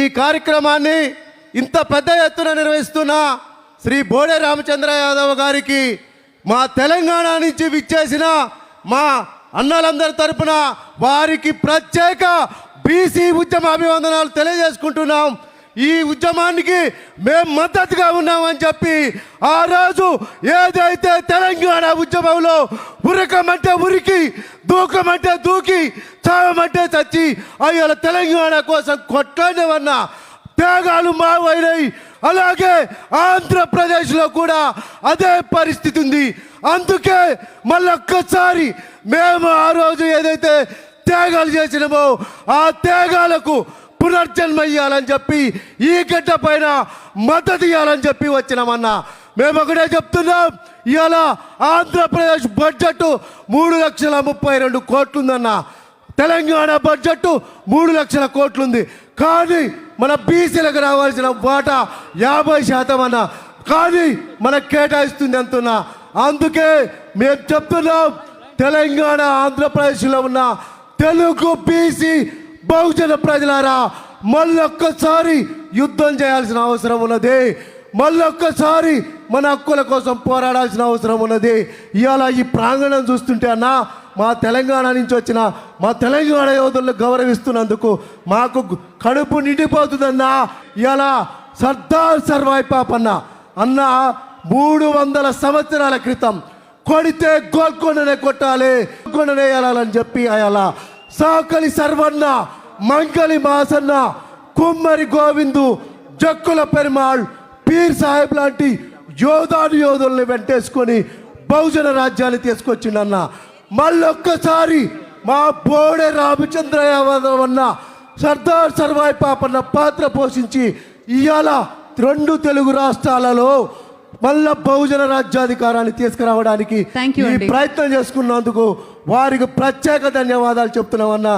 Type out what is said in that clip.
ఈ కార్యక్రమాన్ని ఇంత పెద్ద ఎత్తున నిర్వహిస్తున్న శ్రీ బోడే రామచంద్ర యాదవ్ గారికి మా తెలంగాణ నుంచి విచ్చేసిన మా అన్నలందరి తరపున వారికి ప్రత్యేక బీసీ ఉద్యమ అభివందనాలు తెలియజేసుకుంటున్నాం. ఈ ఉద్యమానికి మేము మద్దతుగా ఉన్నామని చెప్పి ఆ రోజు ఏదైతే తెలంగాణ ఉద్యమంలో ఉరకమంటే ఉరికి, దూకమంటే దూకి, చావమంటే చచ్చి అయ్యాల తెలంగాణ కోసం కొట్లాడేవన్న త్యాగాలు మావైనాయి. అలాగే ఆంధ్రప్రదేశ్లో కూడా అదే పరిస్థితి ఉంది. అందుకే మళ్ళొక్కసారి మేము ఆ రోజు ఏదైతే త్యాగాలు చేసినామో ఆ త్యాగాలకు పునర్జన్మ ఇవ్వాలని చెప్పి ఈ గడ్డ పైన మద్దతు ఇవ్వాలని చెప్పి వచ్చినామన్నా. మేము ఒకటే చెప్తున్నాం, ఇవాళ ఆంధ్రప్రదేశ్ బడ్జెట్ 3,32 కోట్లుందన్న. తెలంగాణ బడ్జెట్ 3 లక్షల కోట్లుంది. కానీ మన బీసీలకు రావాల్సిన వాటా 50% అన్న. కానీ మనకు కేటాయిస్తుంది అంటున్నా. అందుకే మేము చెప్తున్నాం, తెలంగాణ ఆంధ్రప్రదేశ్లో ఉన్న తెలుగు బీసీ బహుజన ప్రజలారా, మళ్ళొక్కసారి యుద్ధం చేయాల్సిన అవసరం ఉన్నది. మళ్ళొక్కసారి మన హక్కుల కోసం పోరాడాల్సిన అవసరం ఉన్నది. ఇవాళ ఈ ప్రాంగణం చూస్తుంటే అన్న, మా తెలంగాణ నుంచి వచ్చిన మా తెలంగాణ యోధులను గౌరవిస్తున్నందుకు మాకు కడుపు నిండిపోతుందన్నా. ఇవాళ సర్దార్ సర్వాయి పాపన్న అన్న 300 సంవత్సరాల క్రితం కొడితే గోల్కొండనే కొట్టాలి, గోల్కొండనే వేయాలని చెప్పి అలా సాకలి సర్వన్న, మంగలి మాసన్న, కుమ్మరి గోవిందు, జక్కుల పెరుమాళ్, పీర్ సాహెబ్ లాంటి యోధుల్ని వెంటేసుకొని బహుజన రాజ్యాన్ని తీసుకొచ్చిండన్న. మళ్ళొక్కసారి మా బోడే రామచంద్ర యాదవ్ అన్న, సర్దార్ సర్వాయి పాపన్న పాత్ర పోషించి ఇవాళ 2 తెలుగు రాష్ట్రాలలో మళ్ళా బహుజన రాజ్యాధికారాన్ని తీసుకురావడానికి ఈ ప్రయత్నం చేసుకున్నందుకు వారికి ప్రత్యేక ధన్యవాదాలు చెప్తున్నామన్నా.